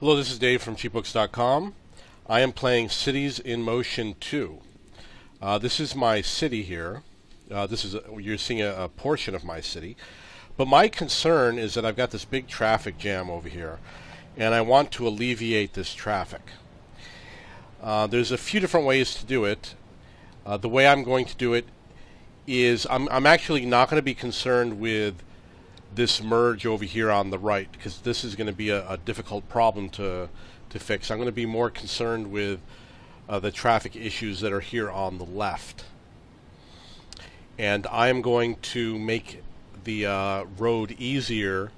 Hello, this is Dave from cheapbooks.com. I am playing Cities in Motion 2. This is my city here. You're seeing a portion of my city. But my concern is that I've got this big traffic jam over here, and I want to alleviate this traffic. There's a few different ways to do it. The way I'm going to do it is I'm actually not going to be concerned with this merge over here on the right, because this is going to be a difficult problem to fix. I'm going to be more concerned with the traffic issues that are here on the left. And I'm going to make the road easier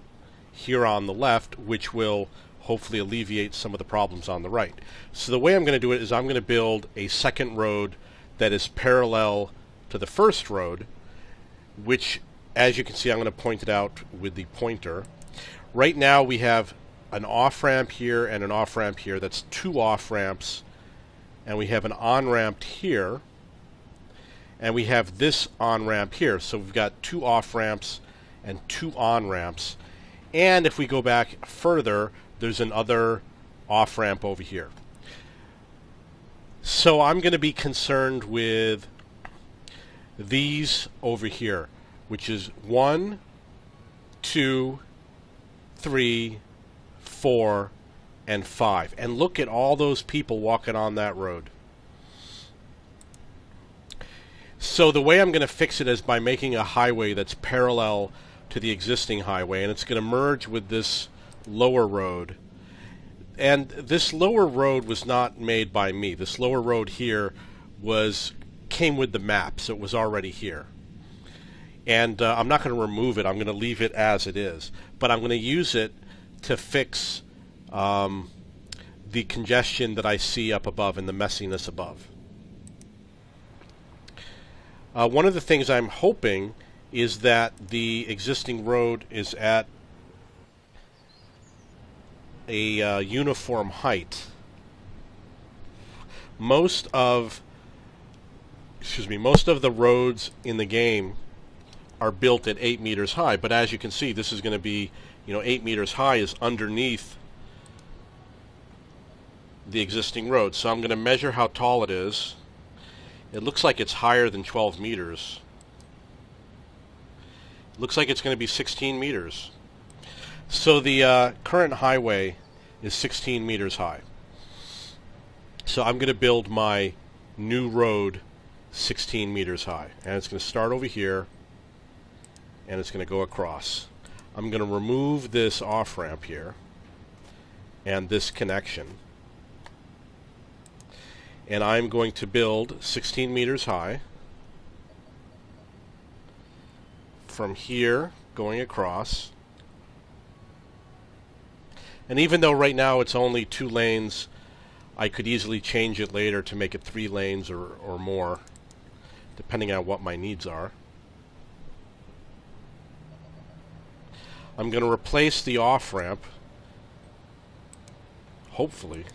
here on the left, which will hopefully alleviate some of the problems on the right. So the way I'm going to do it is I'm going to build a second road that is parallel to the first road, which, as you can see, I'm going to point it out with the pointer. Right now we have an off-ramp here and an off-ramp here. That's two off-ramps. And we have an on-ramp here. And we have this on-ramp here. So we've got two off-ramps and two on-ramps. And if we go back further, there's another off-ramp over here. So I'm going to be concerned with these over here, which is 1, 2, 3, 4, and 5. And look at all those people walking on that road. So the way I'm going to fix it is by making a highway that's parallel to the existing highway, and it's going to merge with this lower road. And this lower road was not made by me. This lower road here came with the map, so it was already here. And I'm not going to remove it. I'm going to leave it as it is. But I'm going to use it to fix the congestion that I see up above and the messiness above. One of the things I'm hoping is that the existing road is at a uniform height. Most of the roads in the game are built at 8 meters high, but as you can see, this is going to be, 8 meters high is underneath the existing road. So I'm going to measure how tall it is. It looks like it's higher than 12 meters. It looks like it's going to be 16 meters. So the current highway is 16 meters high. So I'm going to build my new road 16 meters high. And it's going to start over here, and it's going to go across. I'm going to remove this off-ramp here and this connection. And I'm going to build 16 meters high from here going across. And even though right now it's only 2 lanes, I could easily change it later to make it 3 lanes or more, depending on what my needs are. I'm going to replace the off-ramp, hopefully.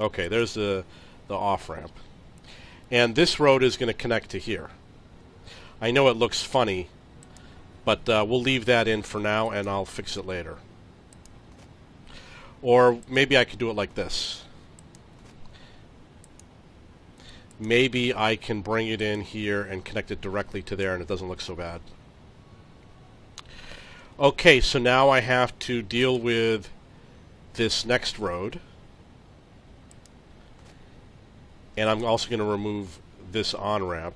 Okay, there's the off-ramp. And this road is going to connect to here. I know it looks funny, but we'll leave that in for now, and I'll fix it later. Or maybe I could do it like this. Maybe I can bring it in here and connect it directly to there, and it doesn't look so bad. Okay, so now I have to deal with this next road. And I'm also going to remove this on-ramp.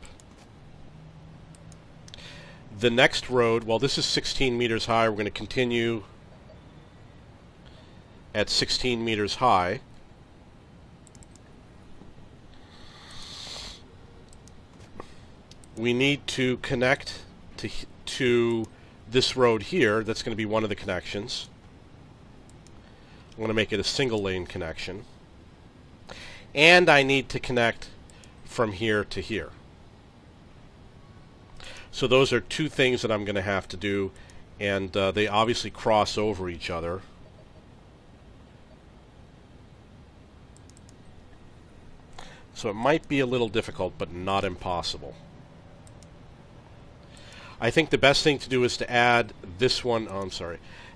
The next road, well, this is 16 meters high. We're going to continue at 16 meters high. We need to connect to this road here. That's going to be one of the connections. I'm going to make it a single lane connection. And I need to connect from here to here. So those are 2 things that I'm going to have to do, and they obviously cross over each other. So it might be a little difficult, but not impossible. I think the best thing to do is to add this one,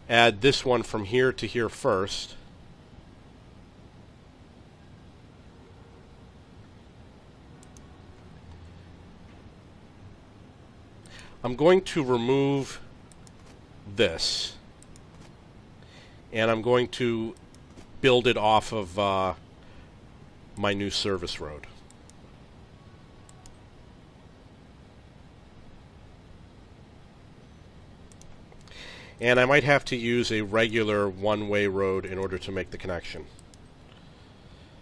add this one from here to here first. I'm going to remove this, and I'm going to build it off of my new service road. And I might have to use a regular one-way road in order to make the connection.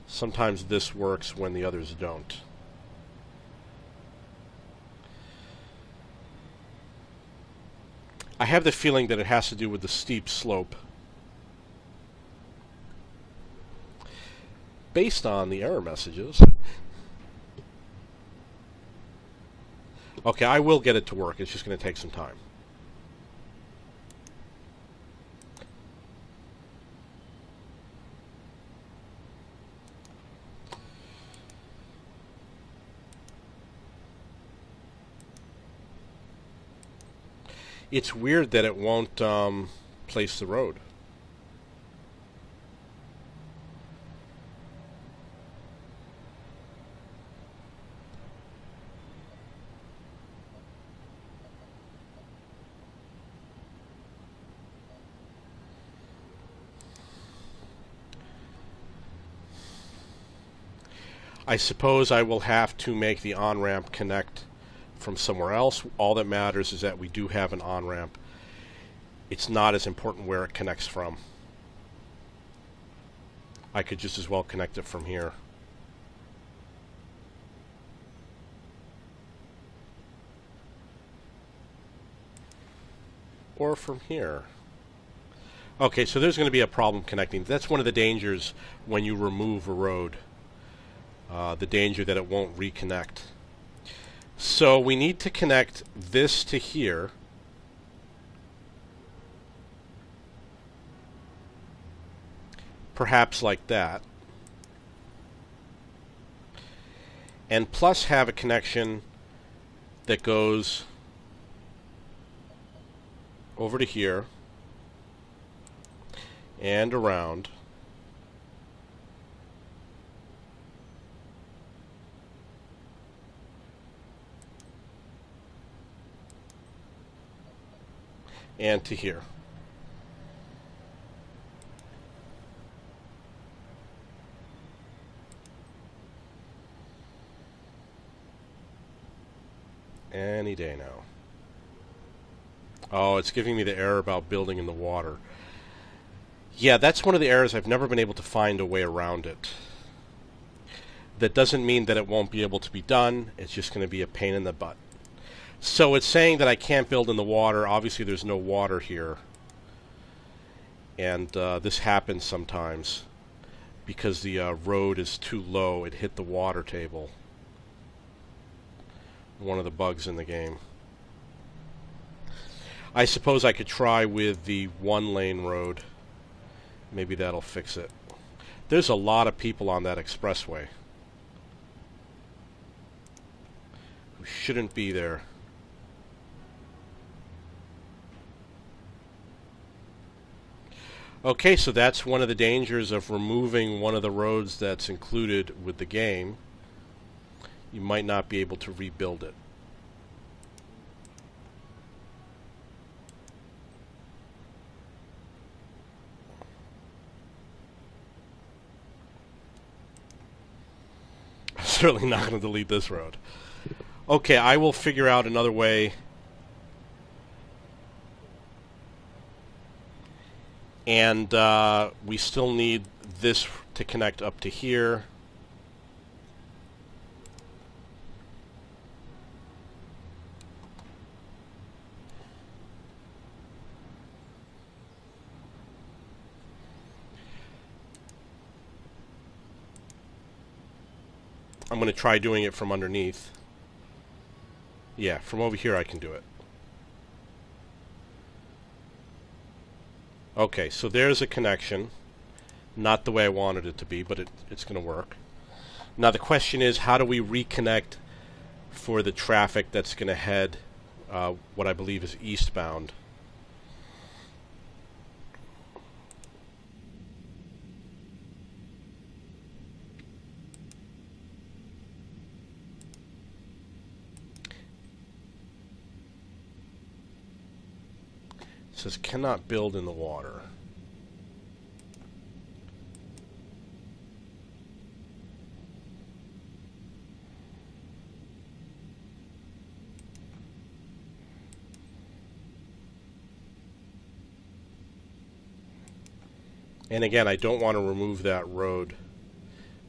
Sometimes this works when the others don't. I have the feeling that it has to do with the steep slope. Based on the error messages. Okay, I will get it to work. It's just going to take some time. It's weird that it won't place the road. I suppose I will have to make the on-ramp connect from somewhere else. All that matters is that we do have an on-ramp. It's not as important where it connects from. I could just as well connect it from here. Or from here. Okay, so there's going to be a problem connecting. That's one of the dangers when you remove a road. The danger that it won't reconnect. So we need to connect this to here. Perhaps like that. And plus have a connection that goes over to here and around. And to here. Any day now. Oh, it's giving me the error about building in the water. Yeah, that's one of the errors. I've never been able to find a way around it. That doesn't mean that it won't be able to be done. It's just going to be a pain in the butt. So it's saying that I can't build in the water. Obviously there's no water here. And this happens sometimes because the road is too low. It hit the water table. One of the bugs in the game. I suppose I could try with the one-lane road. Maybe that'll fix it. There's a lot of people on that expressway who shouldn't be there. Okay, so that's one of the dangers of removing one of the roads that's included with the game. You might not be able to rebuild it. I'm certainly not going to delete this road. Okay, I will figure out another way. And we still need this to connect up to here. I'm going to try doing it from underneath. Yeah, from over here I can do it. Okay, so there's a connection. Not the way I wanted it to be, but it's going to work. Now the question is, how do we reconnect for the traffic that's going to head what I believe is eastbound? says cannot build in the water. And again, I don't want to remove that road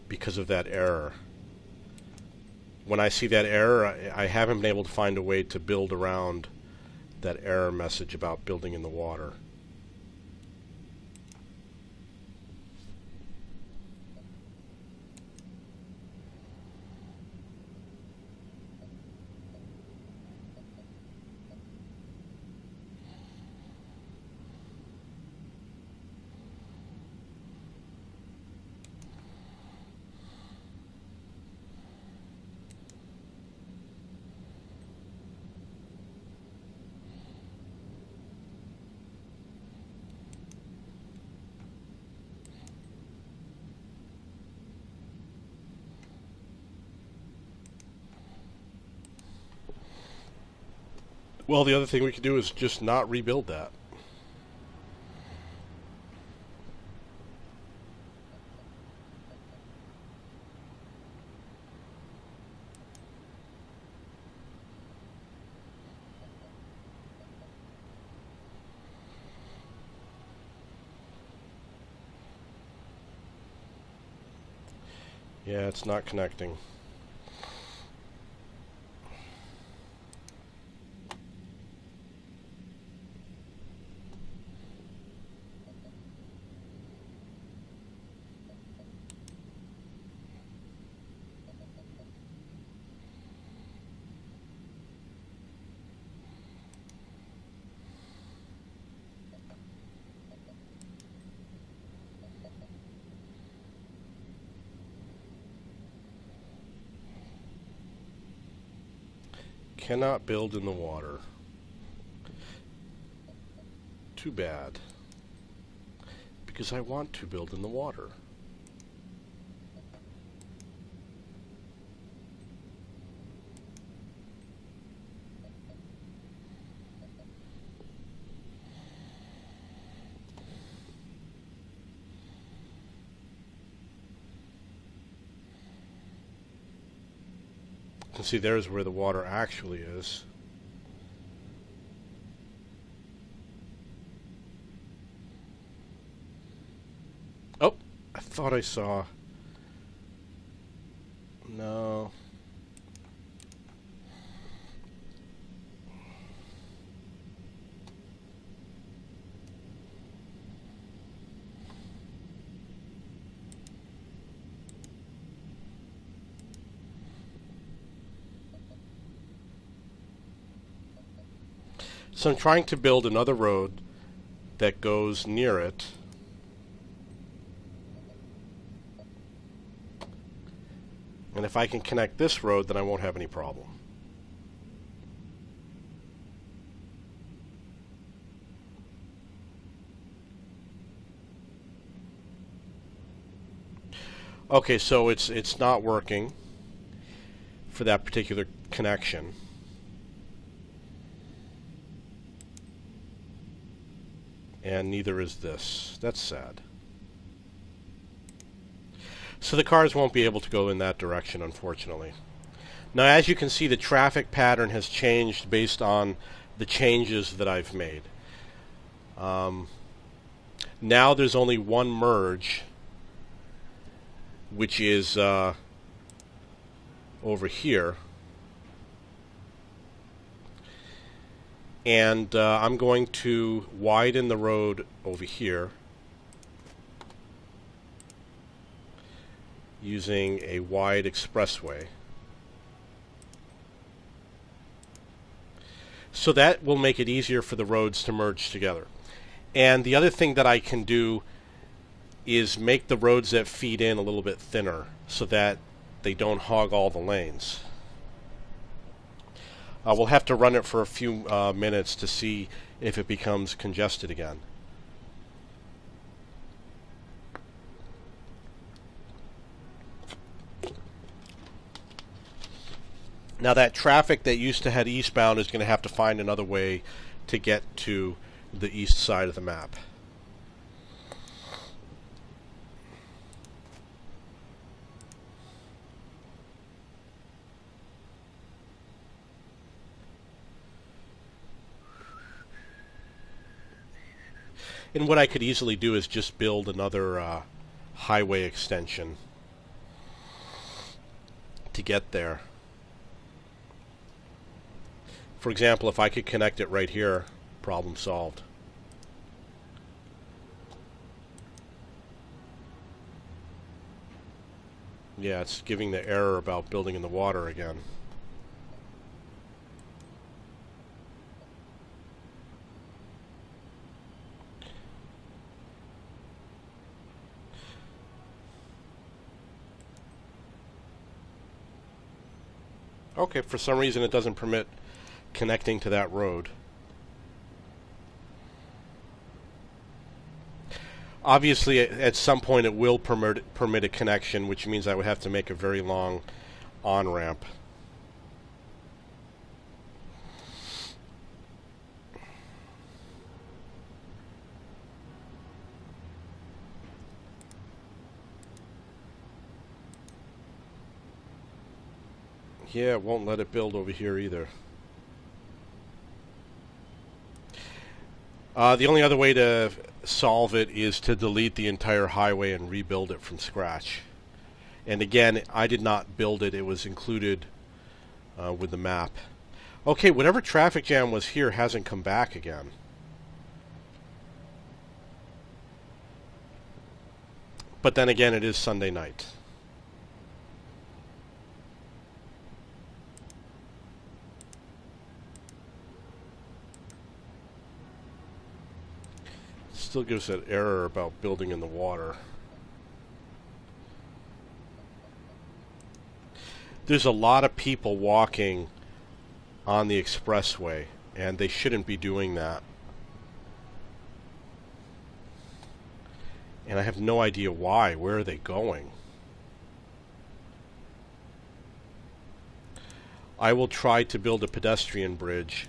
because of that error. When I see that error, I haven't been able to find a way to build around that error message about building in the water. Well, the other thing we could do is just not rebuild that. Yeah, it's not connecting. Cannot build in the water. Too bad. Because I want to build in the water. You can see there's where the water actually is. Oh, I thought I saw. No. So I'm trying to build another road that goes near it. And if I can connect this road, then I won't have any problem. Okay, so it's not working for that particular connection. And neither is this. That's sad. So the cars won't be able to go in that direction, unfortunately. Now, as you can see, the traffic pattern has changed based on the changes that I've made. Now there's only one merge, which is over here. And I'm going to widen the road over here using a wide expressway. So that will make it easier for the roads to merge together. And the other thing that I can do is make the roads that feed in a little bit thinner so that they don't hog all the lanes. We'll have to run it for a few minutes to see if it becomes congested again. Now that traffic that used to head eastbound is going to have to find another way to get to the east side of the map. And what I could easily do is just build another highway extension to get there. For example, if I could connect it right here, problem solved. Yeah, it's giving the error about building in the water again. Okay, for some reason it doesn't permit connecting to that road. Obviously, at some point it will permit a connection, which means I would have to make a very long on-ramp. Yeah, it won't let it build over here either. The only other way to solve it is to delete the entire highway and rebuild it from scratch. And again, I did not build it. It was included with the map. Okay, whatever traffic jam was here hasn't come back again. But then again, it is Sunday night. Still gives that error about building in the water. There's a lot of people walking on the expressway, and they shouldn't be doing that. And I have no idea why. Where are they going? I will try to build a pedestrian bridge.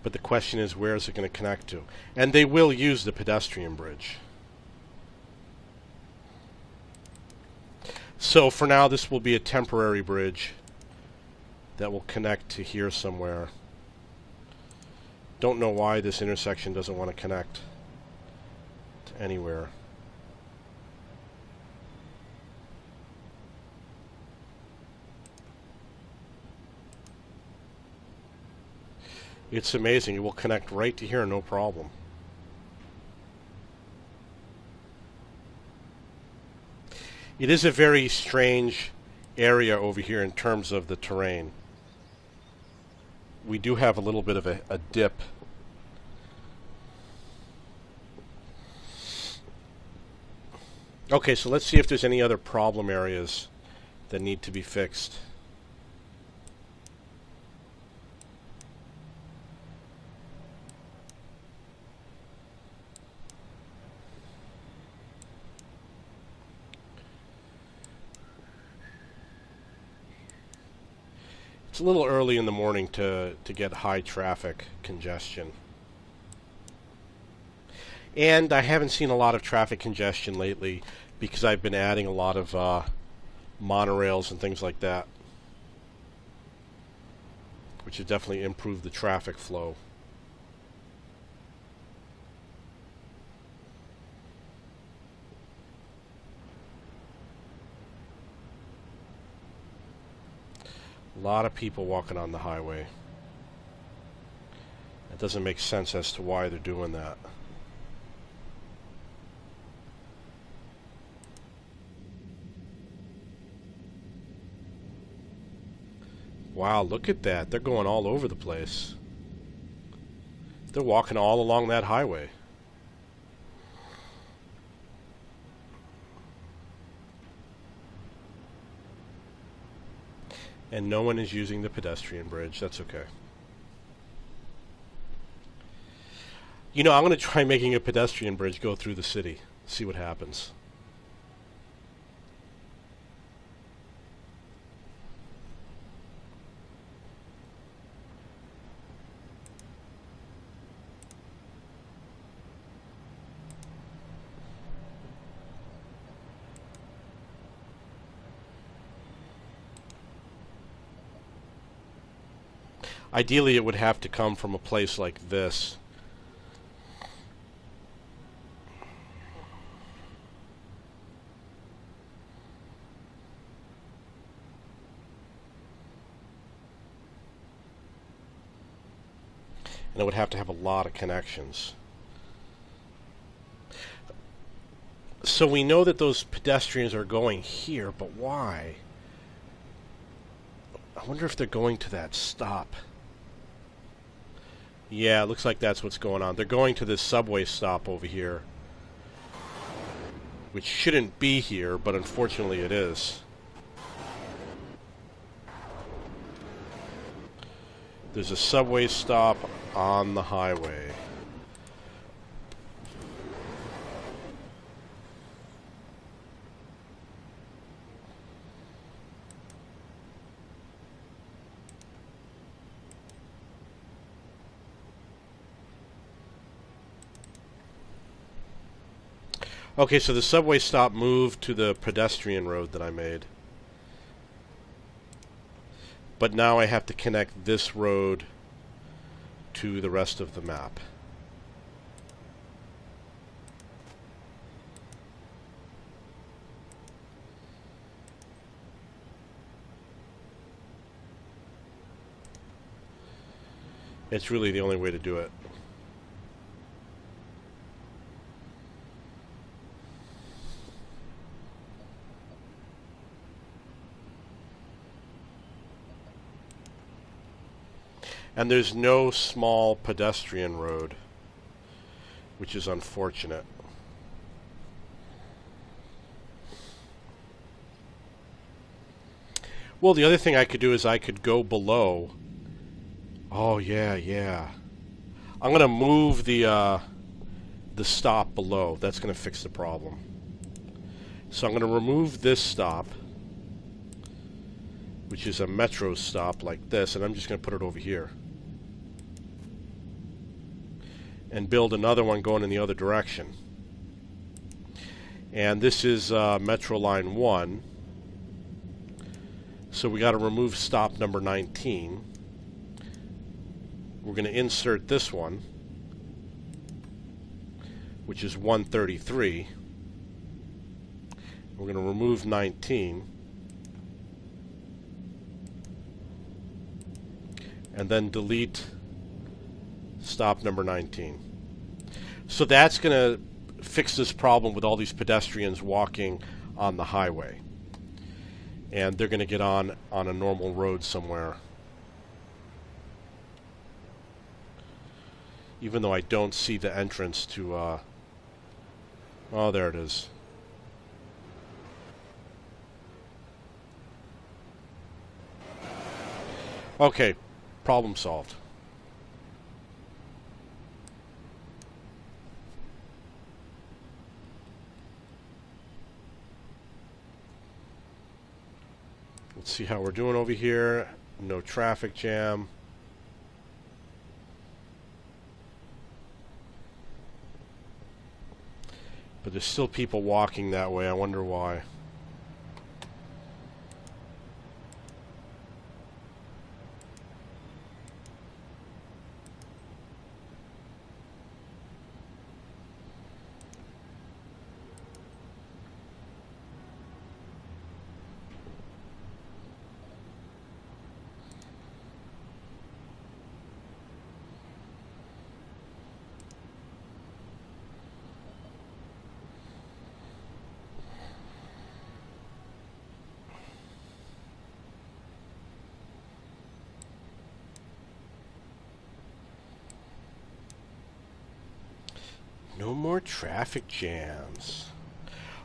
But the question is, where is it going to connect to? And they will use the pedestrian bridge. So for now, this will be a temporary bridge that will connect to here somewhere. Don't know why this intersection doesn't want to connect to anywhere. It's amazing. It will connect right to here, no problem. It is a very strange area over here in terms of the terrain. We do have a little bit of a dip. Okay, so let's see if there's any other problem areas that need to be fixed. It's a little early in the morning to get high traffic congestion. And I haven't seen a lot of traffic congestion lately because I've been adding a lot of monorails and things like that, which have definitely improved the traffic flow. A lot of people walking on the highway. It doesn't make sense as to why they're doing that. Wow, look at that. They're going all over the place. They're walking all along that highway. And no one is using the pedestrian bridge. That's okay. You know, I'm going to try making a pedestrian bridge go through the city. See what happens. Ideally, it would have to come from a place like this. And it would have to have a lot of connections. So we know that those pedestrians are going here, but why? I wonder if they're going to that stop. Yeah, it looks like that's what's going on. They're going to this subway stop over here, which shouldn't be here, but unfortunately it is. There's a subway stop on the highway. Okay, so the subway stop moved to the pedestrian road that I made. But now I have to connect this road to the rest of the map. It's really the only way to do it. And there's no small pedestrian road, which is unfortunate. Well, the other thing I could do is I could go below. Oh, yeah. I'm going to move the stop below. That's going to fix the problem. So I'm going to remove this stop, which is a metro stop like this, and I'm just going to put it over here. And build another one going in the other direction. And this is Metro Line 1. So we got to remove stop number 19. We're going to insert this one, which is 133. We're going to remove 19. And then delete stop number 19. So that's going to fix this problem with all these pedestrians walking on the highway. And they're going to get on a normal road somewhere. Even though I don't see the entrance to... oh, there it is. Okay, problem solved. Let's see how we're doing over here. No traffic jam. But there's still people walking that way. I wonder why. No more traffic jams.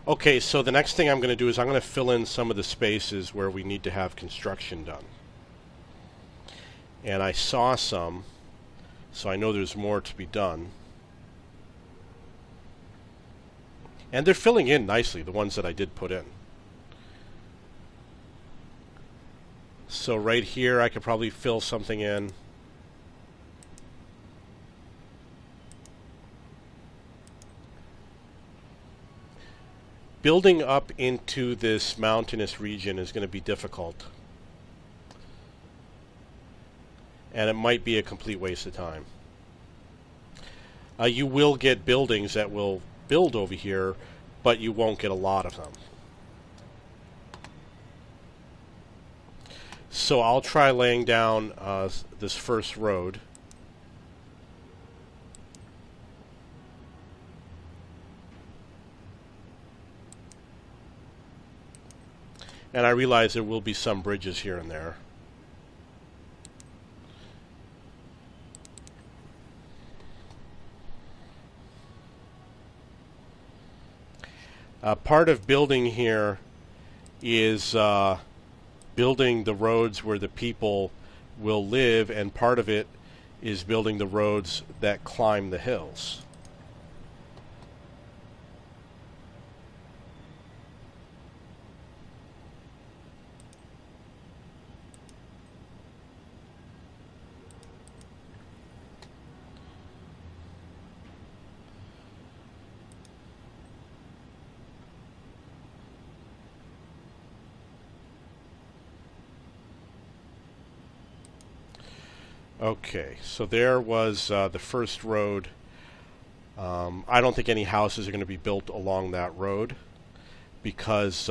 Okay, so the next thing I'm going to do is I'm going to fill in some of the spaces where we need to have construction done. And I saw some, so I know there's more to be done. And they're filling in nicely, the ones that I did put in. So right here I could probably fill something in. Building up into this mountainous region is going to be difficult. And it might be a complete waste of time. You will get buildings that will build over here, but you won't get a lot of them. So I'll try laying down this first road. And I realize there will be some bridges here and there. Part of building here is building the roads where the people will live, and part of it is building the roads that climb the hills. Okay, so there was the first road. I don't think any houses are going to be built along that road because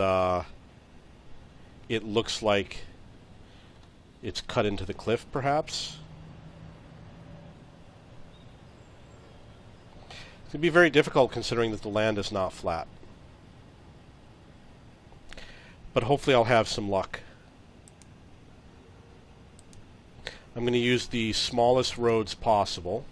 it looks like it's cut into the cliff, perhaps. It's going to be very difficult considering that the land is not flat. But hopefully I'll have some luck. I'm going to use the smallest roads possible.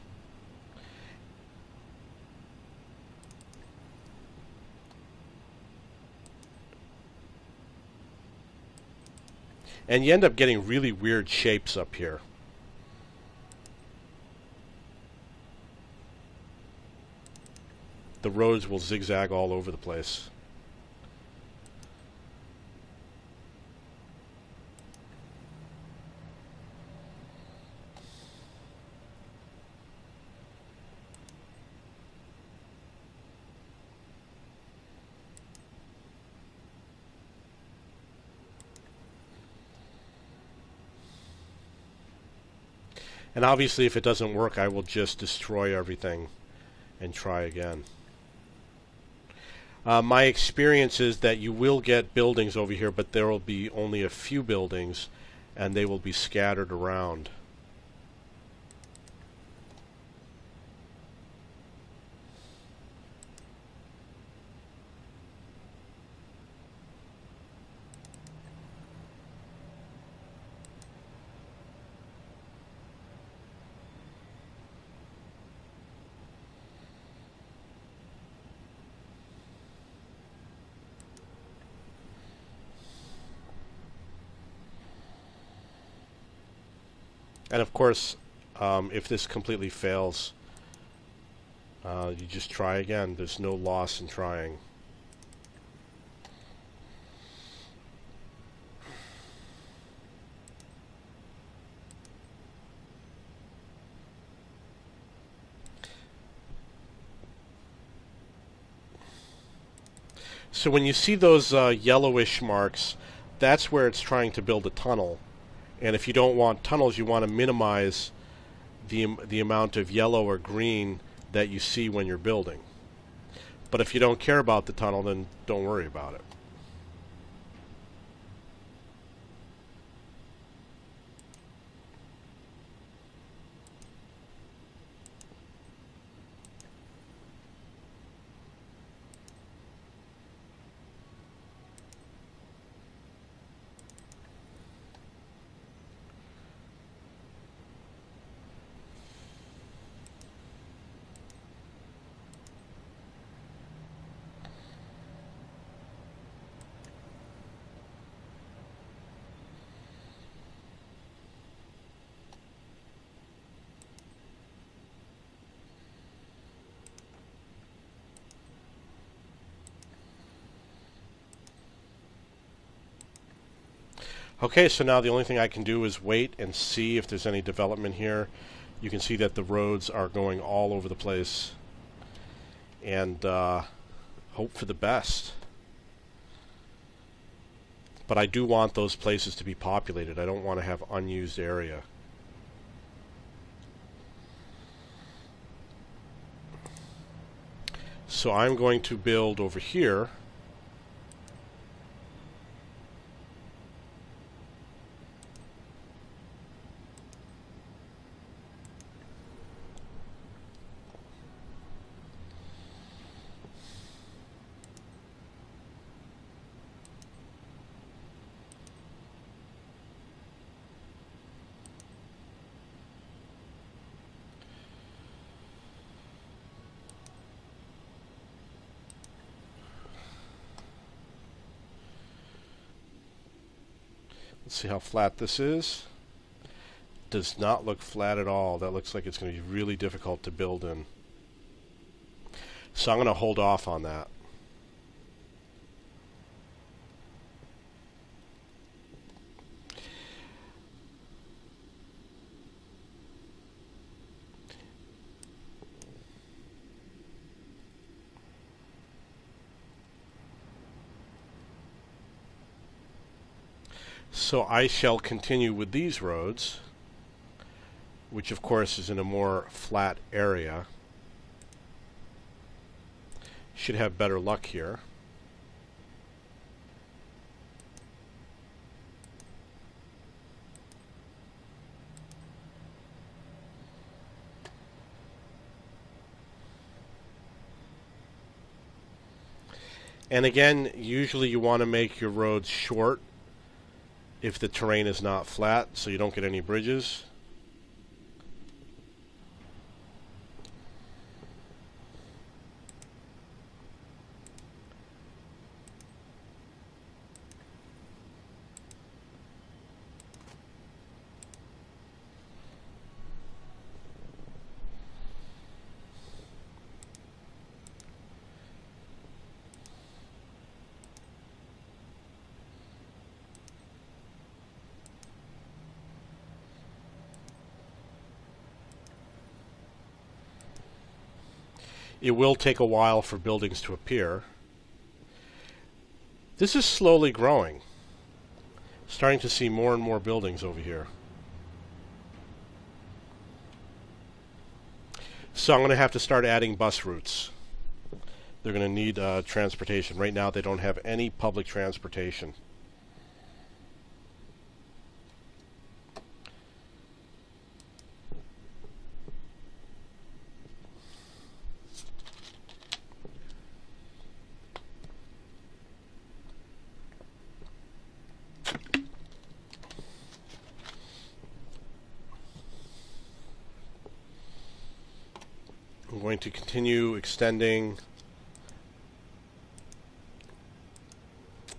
And you end up getting really weird shapes up here. The roads will zigzag all over the place. And obviously if it doesn't work, I will just destroy everything and try again. My experience is that you will get buildings over here, but there will be only a few buildings and they will be scattered around. And of course, if this completely fails, you just try again. There's no loss in trying. So when you see those yellowish marks, that's where it's trying to build a tunnel. And if you don't want tunnels, you want to minimize the amount of yellow or green that you see when you're building. But if you don't care about the tunnel, then don't worry about it. Okay, so now the only thing I can do is wait and see if there's any development here. You can see that the roads are going all over the place, and hope for the best. But I do want those places to be populated. I don't want to have unused area. So I'm going to build over here. Let's see how flat this is. Does not look flat at all. That looks like it's going to be really difficult to build in. So I'm going to hold off on that. So I shall continue with these roads, which of course is in a more flat area. Should have better luck here. And again, usually you want to make your roads short if the terrain is not flat, so you don't get any bridges. It will take a while for buildings to appear. This is slowly growing. Starting to see more and more buildings over here. So I'm going to have to start adding bus routes. They're going to need transportation. Right now they don't have any public transportation. I'm going to continue extending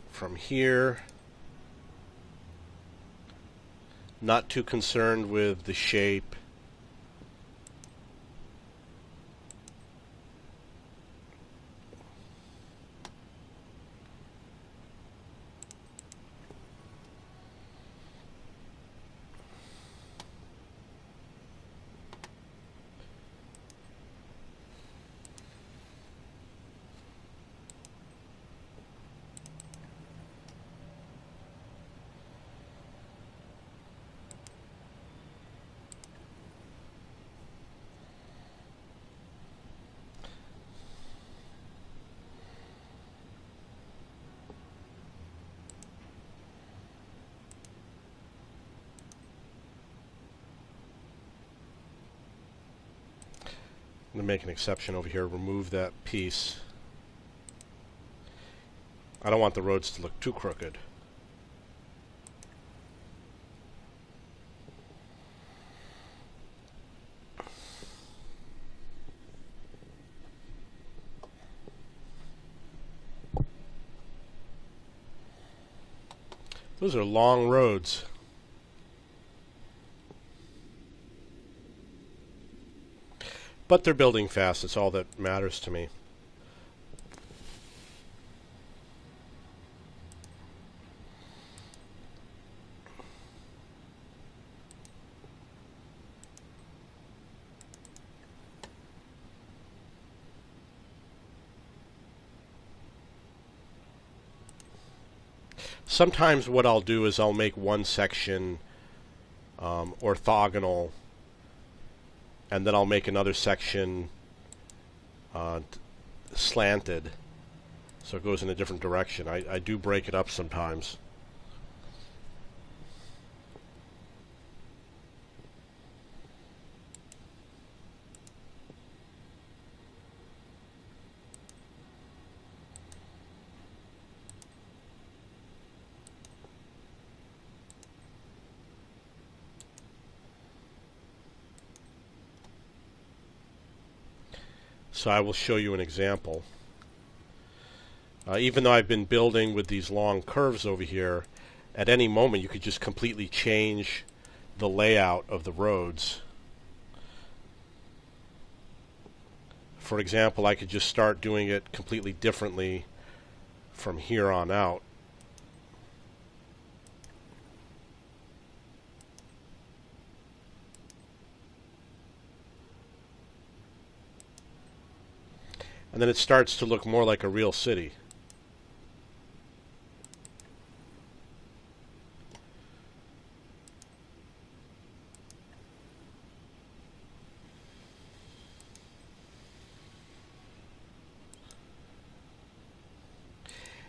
from here. Not too concerned with the shape. I'm going to make an exception over here, remove that piece. I don't want the roads to look too crooked. Those are long roads. But they're building fast. It's all that matters to me. Sometimes what I'll do is I'll make one section orthogonal, and then I'll make another section slanted, so it goes in a different direction. I do break it up sometimes. So I will show you an example. Even though I've been building with these long curves over here, at any moment you could just completely change the layout of the roads. For example, I could just start doing it completely differently from here on out. And then it starts to look more like a real city.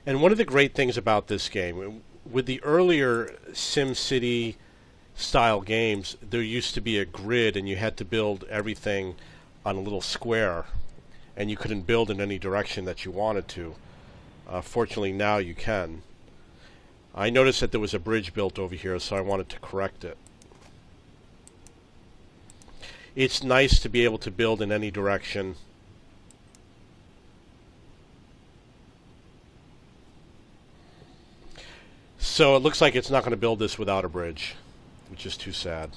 And one of the great things about this game, with the earlier SimCity style games, there used to be a grid and you had to build everything on a little square, and you couldn't build in any direction that you wanted to. Fortunately, now you can. I noticed that there was a bridge built over here, so I wanted to correct it. It's nice to be able to build in any direction. So it looks like it's not going to build this without a bridge, which is too sad.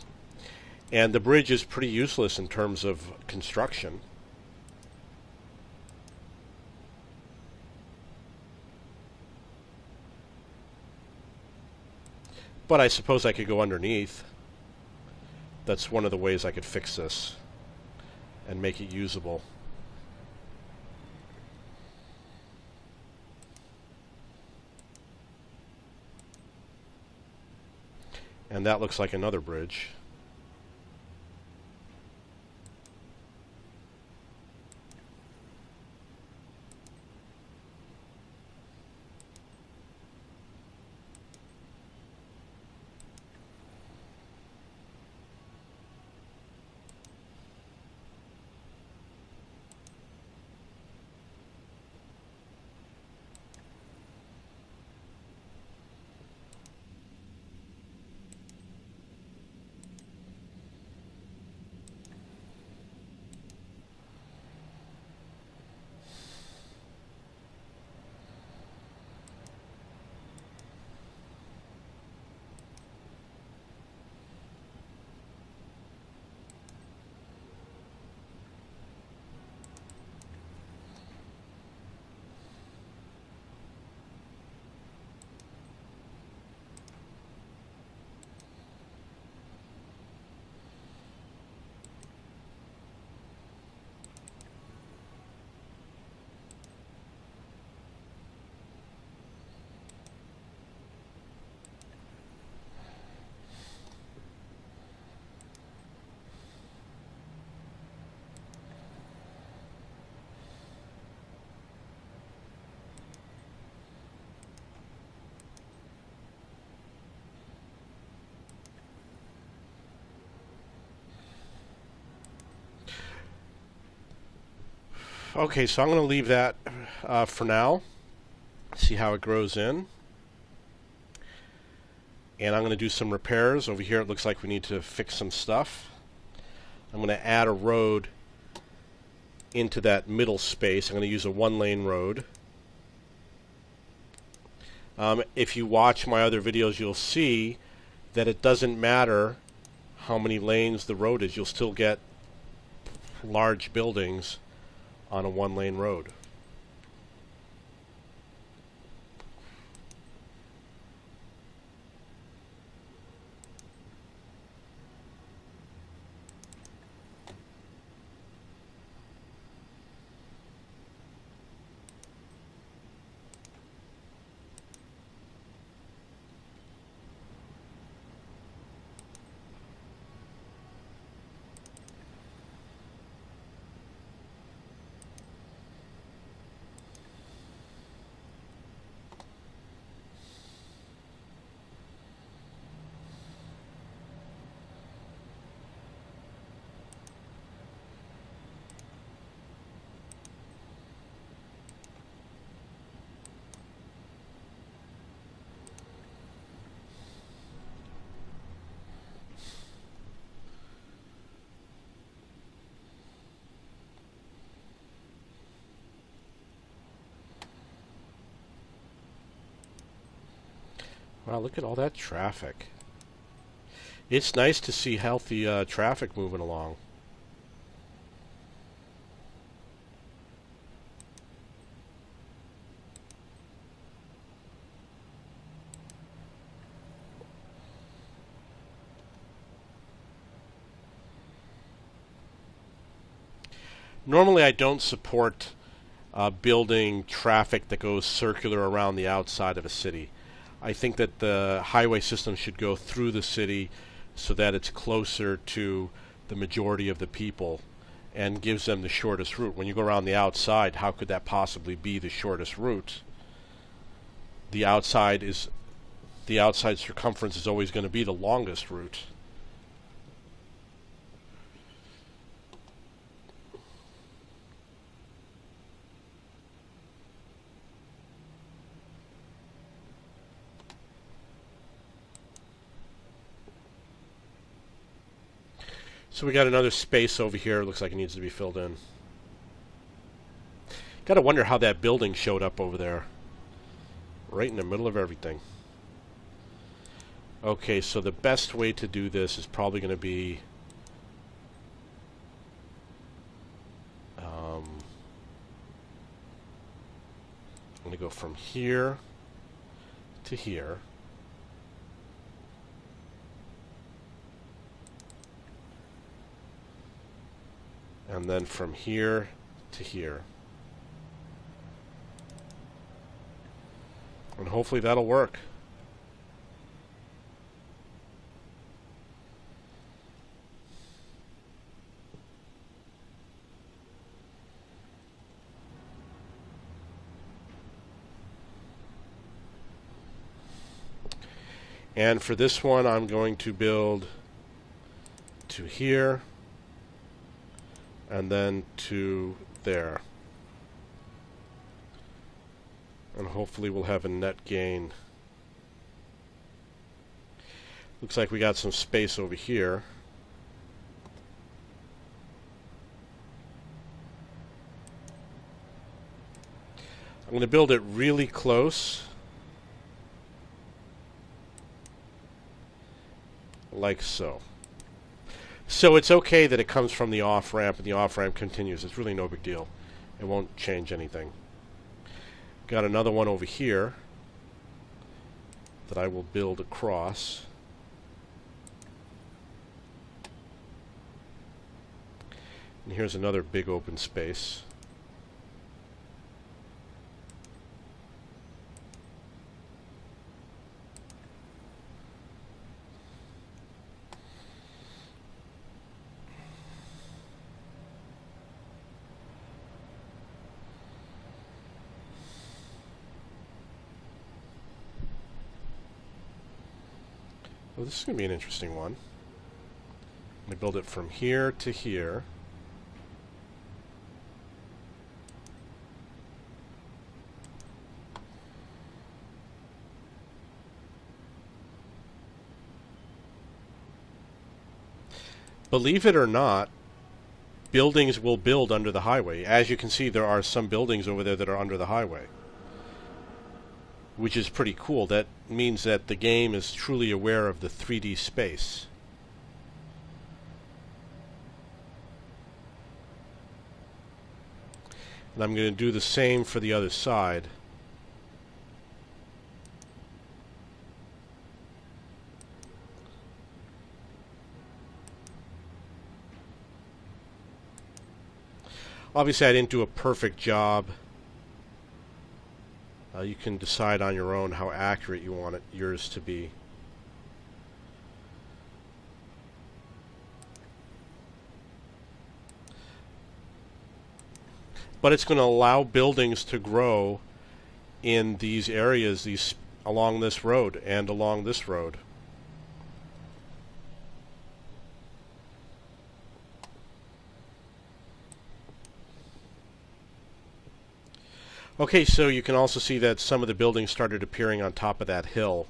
And the bridge is pretty useless in terms of construction. But I suppose I could go underneath. That's one of the ways I could fix this and make it usable. And that looks like another bridge. Okay, so I'm going to leave that for now. See how it grows in. And I'm going to do some repairs. Over here it looks like we need to fix some stuff. I'm going to add a road into that middle space. I'm going to use a one-lane road. If you watch my other videos, you'll see that it doesn't matter how many lanes the road is. You'll still get large buildings on a one-lane road. Wow, look at all that traffic. It's nice to see healthy traffic moving along. Normally I don't support building traffic that goes circular around the outside of a city. I think that the highway system should go through the city so that it's closer to the majority of the people and gives them the shortest route. When you go around the outside, how could that possibly be the shortest route? The outside circumference is always going to be the longest route. So we got another space over here. Looks like it needs to be filled in. Gotta wonder how that building showed up over there. Right in the middle of everything. Okay, so the best way to do this is probably going to be... I'm going to go from here to here. And then from here to here. And hopefully that'll work. And for this one, I'm going to build to here. And then to there. And hopefully we'll have a net gain. Looks like we got some space over here. I'm going to build it really close. Like so. So it's okay that it comes from the off-ramp and the off-ramp continues. It's really no big deal. It won't change anything. Got another one over here that I will build across. And here's another big open space. Well, this is going to be an interesting one. I'm going to build it from here to here. Believe it or not, buildings will build under the highway. As you can see, there are some buildings over there that are under the highway, which is pretty cool. That means that the game is truly aware of the 3D space. And I'm going to do the same for the other side. Obviously, I didn't do a perfect job. You can decide on your own how accurate you want yours to be. But it's going to allow buildings to grow in these areas, along this road and along this road. Okay, so you can also see that some of the buildings started appearing on top of that hill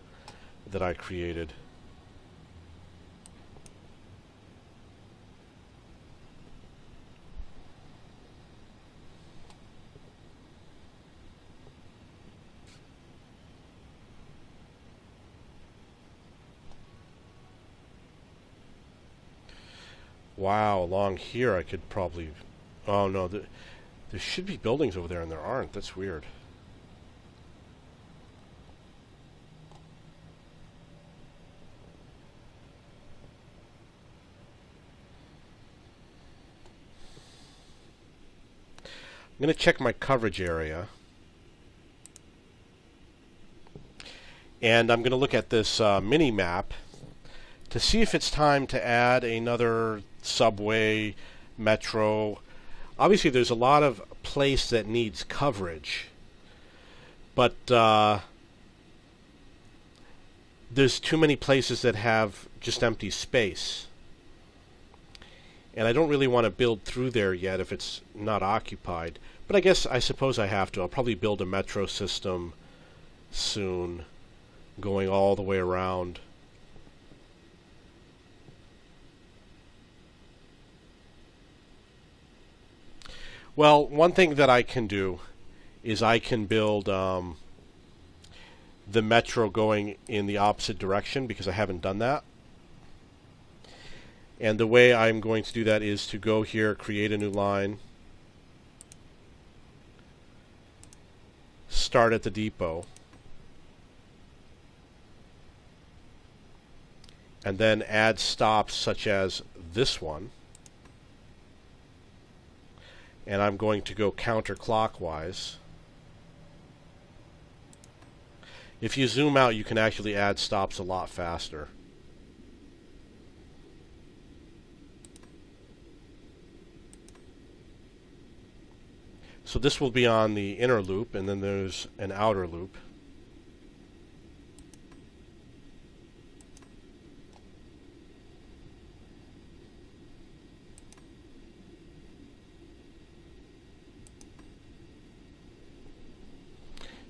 that I created. Wow, along here I could probably... Oh no, there should be buildings over there and there aren't. That's weird. I'm going to check my coverage area. And I'm going to look at this mini map to see if it's time to add another subway, metro. Obviously there's a lot of place that needs coverage, but there's too many places that have just empty space. And I don't really want to build through there yet if it's not occupied. But I suppose I have to. I'll probably build a metro system soon, going all the way around. Well, one thing that I can do is I can build the metro going in the opposite direction, because I haven't done that. And the way I'm going to do that is to go here, create a new line, start at the depot, and then add stops such as this one. And I'm going to go counterclockwise. If you zoom out, you can actually add stops a lot faster. So this will be on the inner loop, and then there's an outer loop.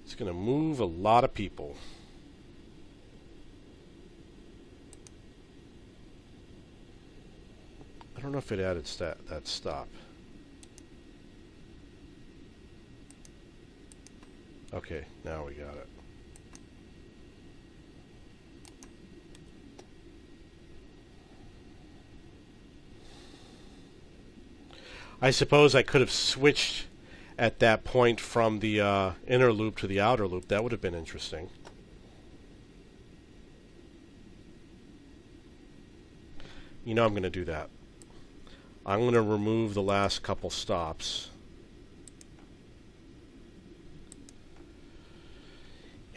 It's going to move a lot of people. I don't know if it added that stop. Okay, now we got it. I suppose I could have switched at that point from the inner loop to the outer loop. That would have been interesting. You know I'm going to do that. I'm going to remove the last couple stops.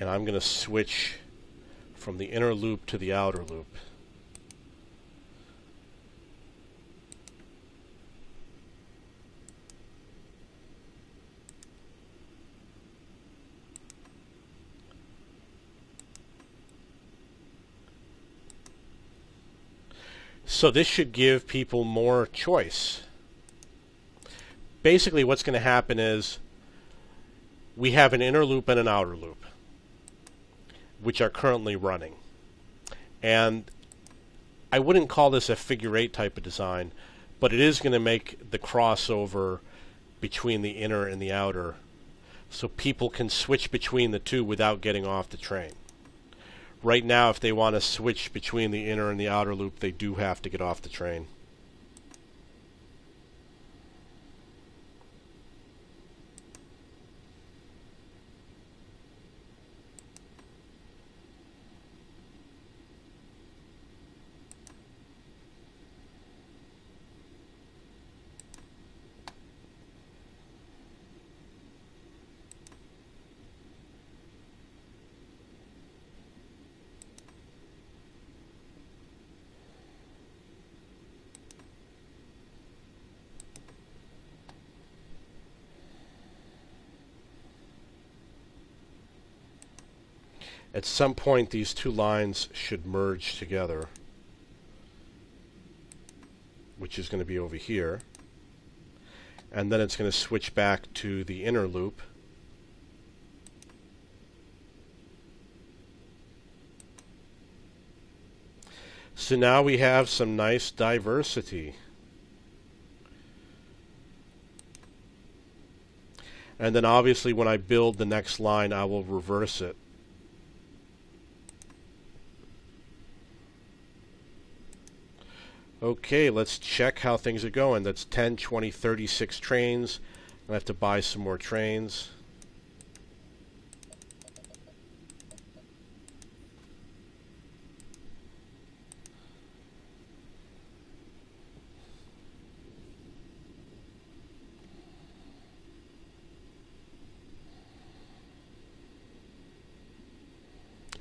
And I'm going to switch from the inner loop to the outer loop. So this should give people more choice. Basically what's going to happen is we have an inner loop and an outer loop, which are currently running. And I wouldn't call this a figure eight type of design, but it is going to make the crossover between the inner and the outer so people can switch between the two without getting off the train. Right now, if they want to switch between the inner and the outer loop, they do have to get off the train. At some point, these two lines should merge together, which is going to be over here. And then it's going to switch back to the inner loop. So now we have some nice diversity. And then obviously when I build the next line, I will reverse it. Okay, let's check how things are going. That's 10, 20, 36 trains. I have to buy some more trains.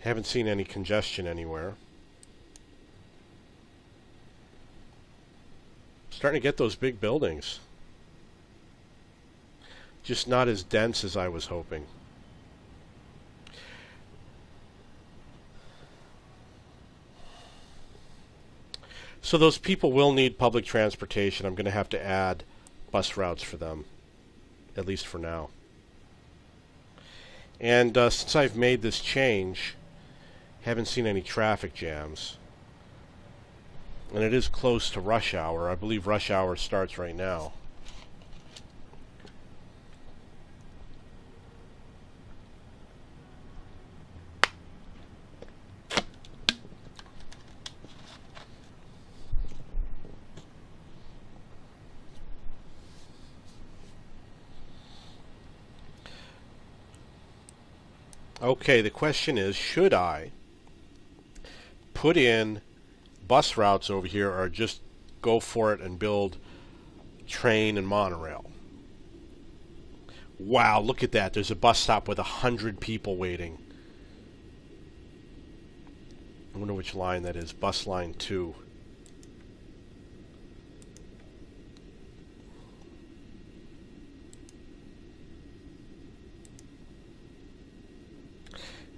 Haven't seen any congestion anywhere. Starting to get those big buildings. Just not as dense as I was hoping. So those people will need public transportation. I'm going to have to add bus routes for them, at least for now. And since I've made this change, haven't seen any traffic jams. And it is close to rush hour. I believe rush hour starts right now. Okay, the question is, should I put in bus routes over here or just go for it and build train and monorail? Wow, look at that. There's a bus stop with 100 people waiting. I wonder which line that is. Bus line 2.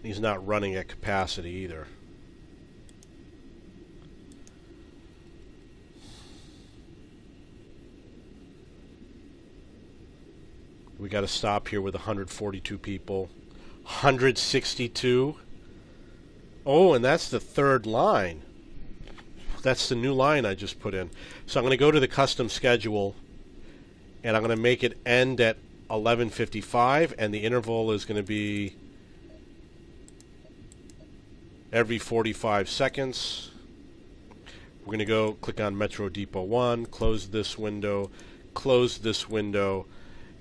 He's not running at capacity either. We got to stop here with 142 people. 162. Oh, and that's the third line. That's the new line I just put in. So I'm going to go to the custom schedule, and I'm going to make it end at 11:55, and the interval is going to be every 45 seconds. We're going to go click on Metro Depot 1, close this window,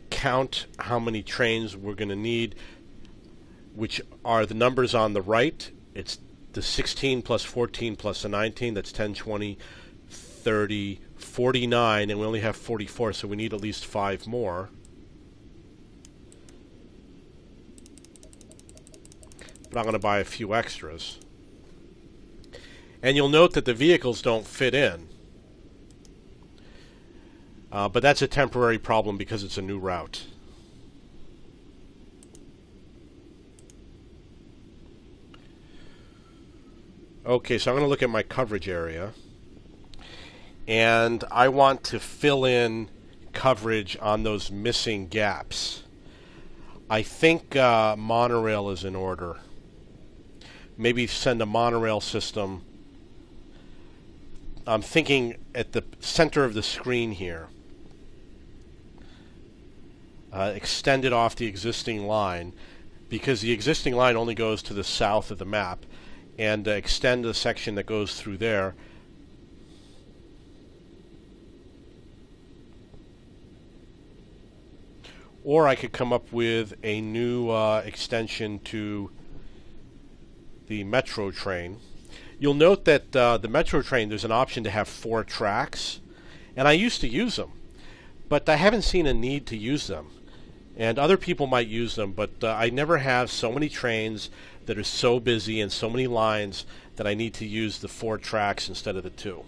count how many trains we're going to need, which are the numbers on the right. It's the 16 plus 14 plus the 19. That's 10, 20, 30, 49, and we only have 44, so we need at least 5 more. But I'm going to buy a few extras. And you'll note that the vehicles don't fit in. But that's a temporary problem because it's a new route. Okay, so I'm going to look at my coverage area. And I want to fill in coverage on those missing gaps. I think monorail is in order. Maybe send a monorail system. I'm thinking at the center of the screen here. Extend it off the existing line, because the existing line only goes to the south of the map, and extend the section that goes through there. Or I could come up with a new extension to the metro train. You'll note that the metro train, there's an option to have 4 tracks, and I used to use them, but I haven't seen a need to use them. And other people might use them, but I never have so many trains that are so busy and so many lines that I need to use the 4 tracks instead of the 2.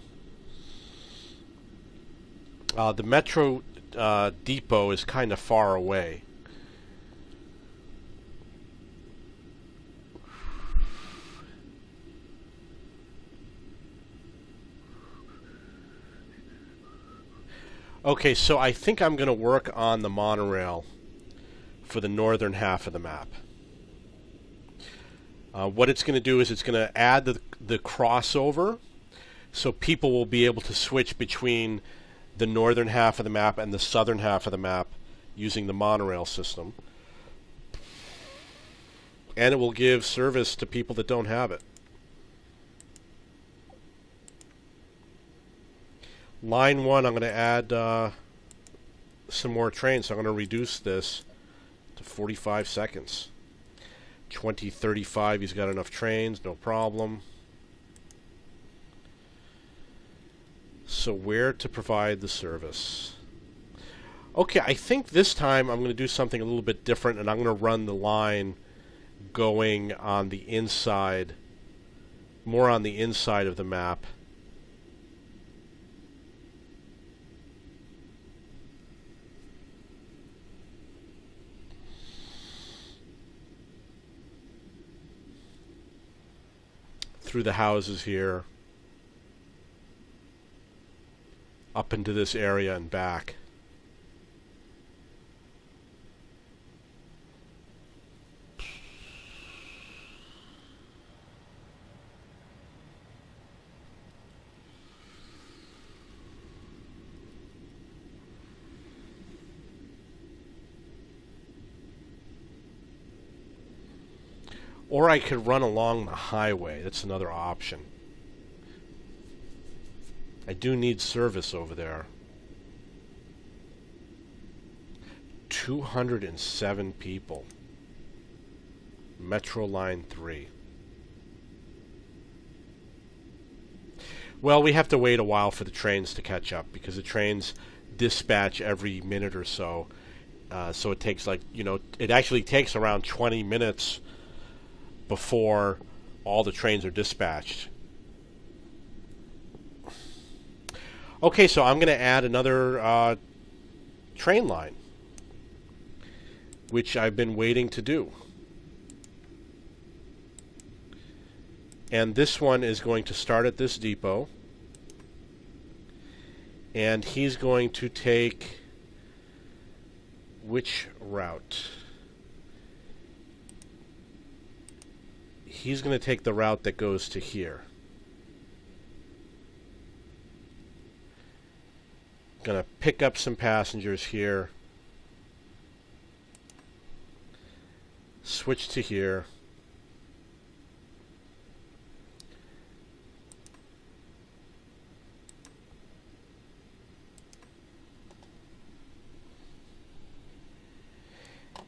The metro depot is kind of far away. Okay, so I think I'm going to work on the monorail for the northern half of the map. What it's going to do is it's going to add the crossover, so people will be able to switch between the northern half of the map and the southern half of the map using the monorail system. And it will give service to people that don't have it. Line 1, I'm going to add some more trains, so I'm going to reduce this to 45 seconds. 2035, he's got enough trains, no problem. So where to provide the service? Okay, I think this time I'm going to do something a little bit different, and I'm going to run the line going on the inside, more on the inside of the map. Through the houses here, up into this area and back. Or I could run along the highway. That's another option. I do need service over there. 207 people. Metro Line 3. Well, we have to wait a while for the trains to catch up because the trains dispatch every minute or so. So it takes it actually takes around 20 minutes before all the trains are dispatched. Okay, so I'm going to add another train line, which I've been waiting to do. And this one is going to start at this depot, and he's going to take which route? He's going to take the route that goes to here. Going to pick up some passengers here. Switch to here.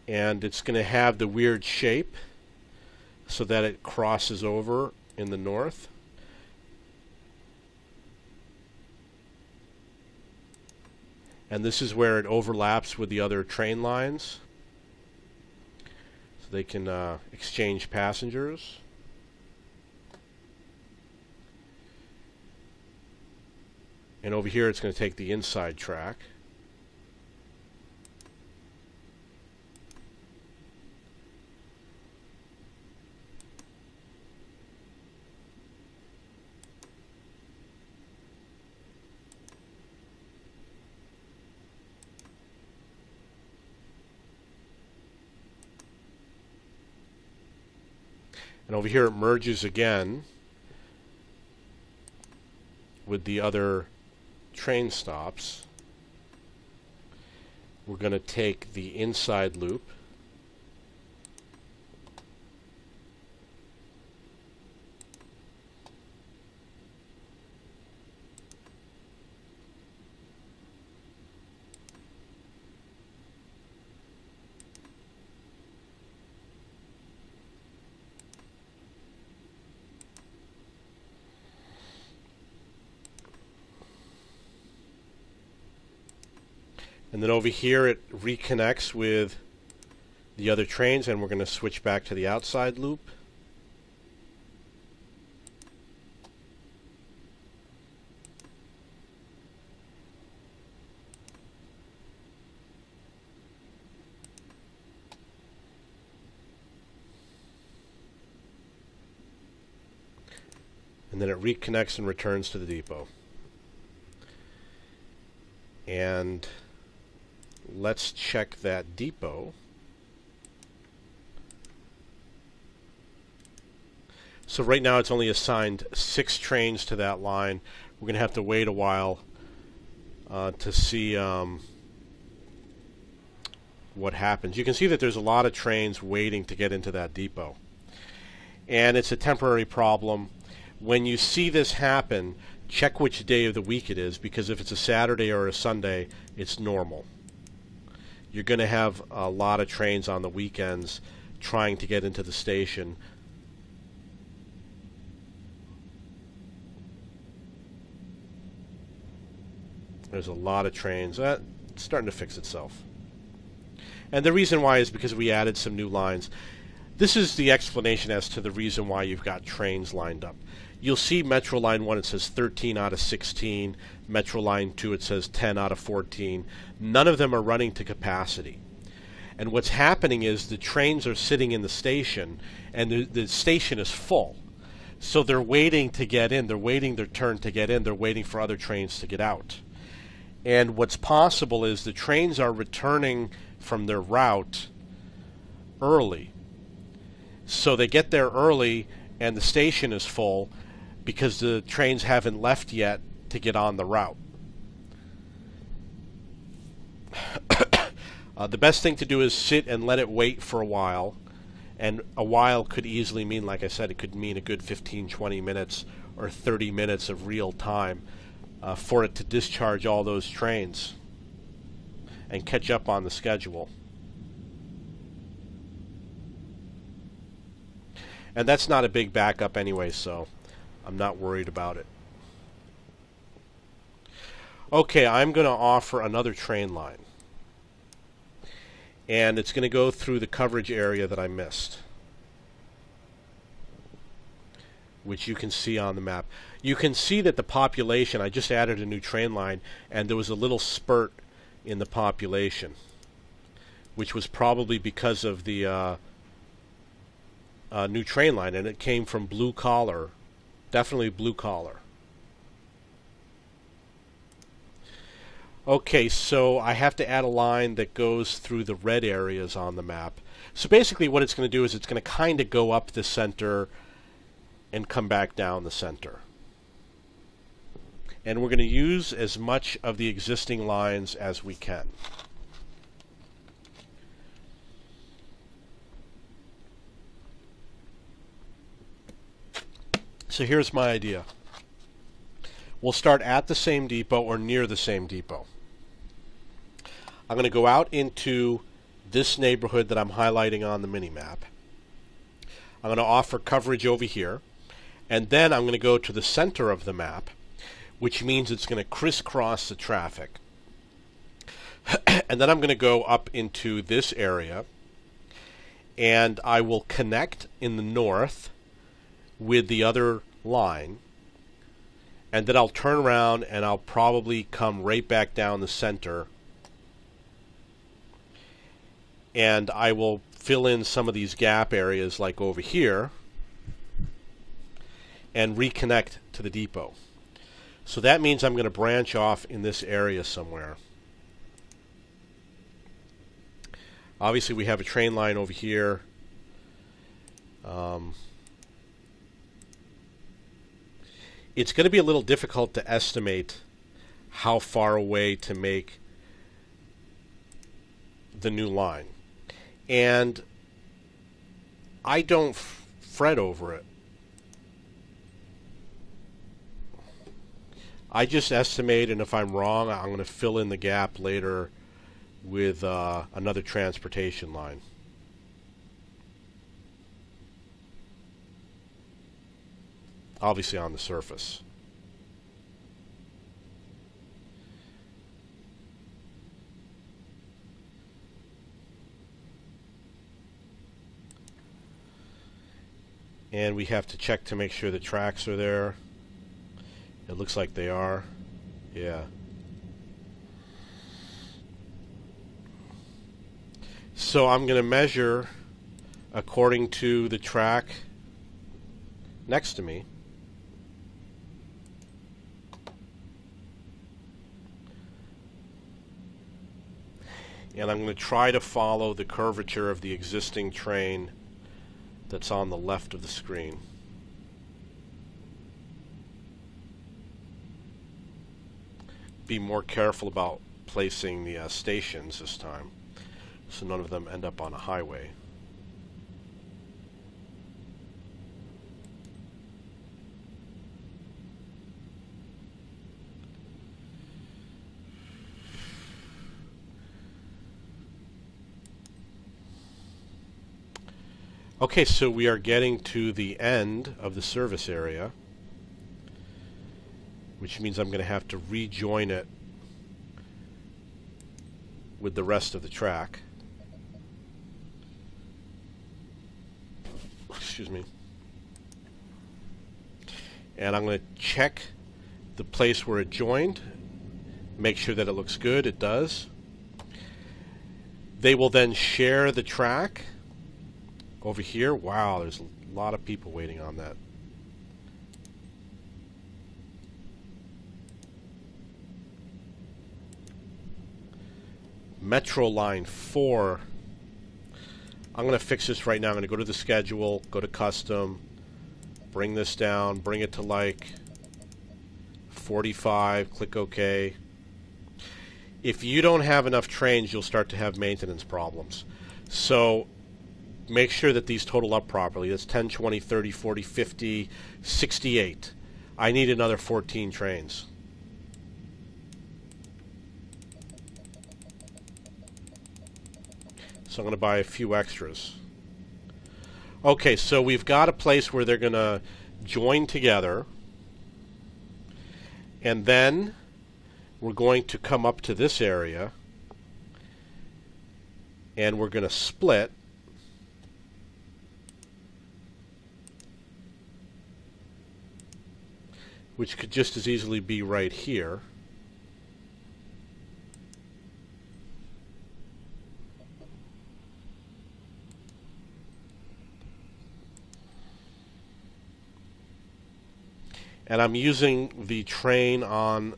And it's going to have the weird shape so that it crosses over in the north. And this is where it overlaps with the other train lines, so they can exchange passengers. And over here it's going to take the inside track. And over here it merges again with the other train stops. We're going to take the inside loop. And then over here it reconnects with the other trains, and we're going to switch back to the outside loop. And then it reconnects and returns to the depot. And let's check that depot. So right now it's only assigned 6 trains to that line. We're going to have to wait a while to see what happens. You can see that there's a lot of trains waiting to get into that depot. And it's a temporary problem. When you see this happen, check which day of the week it is, because if it's a Saturday or a Sunday, it's normal. You're going to have a lot of trains on the weekends trying to get into the station. There's a lot of trains. It's starting to fix itself. And the reason why is because we added some new lines. This is the explanation as to the reason why you've got trains lined up. You'll see Metro Line 1, it says 13 out of 16. Metro Line 2, it says 10 out of 14. None of them are running to capacity. And what's happening is the trains are sitting in the station, and the station is full. So they're waiting to get in. They're waiting their turn to get in. They're waiting for other trains to get out. And what's possible is the trains are returning from their route early. So they get there early, and the station is full because the trains haven't left yet to get on the route. The best thing to do is sit and let it wait for a while. And a while could easily mean, like I said, it could mean a good 15, 20 minutes or 30 minutes of real time for it to discharge all those trains and catch up on the schedule. And that's not a big backup anyway, so I'm not worried about it. Okay, I'm going to offer another train line. And it's going to go through the coverage area that I missed, which you can see on the map. You can see that the population, I just added a new train line, and there was a little spurt in the population, which was probably because of the new train line, and it came from blue collar, definitely blue collar. Okay, so I have to add a line that goes through the red areas on the map. So basically what it's going to do is it's going to kind of go up the center and come back down the center. And we're going to use as much of the existing lines as we can. So here's my idea. We'll start at the same depot or near the same depot. I'm going to go out into this neighborhood that I'm highlighting on the mini-map. I'm going to offer coverage over here, and then I'm going to go to the center of the map, which means it's going to crisscross the traffic. And then I'm going to go up into this area, and I will connect in the north with the other line, and then I'll turn around and I'll probably come right back down the center, and I will fill in some of these gap areas like over here and reconnect to the depot. So that means I'm going to branch off in this area somewhere. Obviously we have a train line over here. It's going to be a little difficult to estimate how far away to make the new line. And I don't fret over it. I just estimate, and if I'm wrong, I'm going to fill in the gap later with another transportation line. Obviously on the surface. And we have to check to make sure the tracks are there. It looks like they are. Yeah. So I'm going to measure according to the track next to me. And I'm going to try to follow the curvature of the existing train that's on the left of the screen. Be more careful about placing the stations this time, so none of them end up on a highway. Okay, so we are getting to the end of the service area, which means I'm going to have to rejoin it with the rest of the track. Excuse me. And I'm going to check the place where it joined, make sure that it looks good. It does. They will then share the track over here. Wow, there's a lot of people waiting on that. Metro Line 4. I'm going to fix this right now. I'm going to go to the schedule, go to custom, bring this down, bring it to like 45, click OK. If you don't have enough trains, you'll start to have maintenance problems. So make sure that these total up properly. That's 10, 20, 30, 40, 50, 68. I need another 14 trains. So I'm going to buy a few extras. Okay, so we've got a place where they're going to join together. And then we're going to come up to this area. And we're going to split. Which could just as easily be right here. And I'm using the train on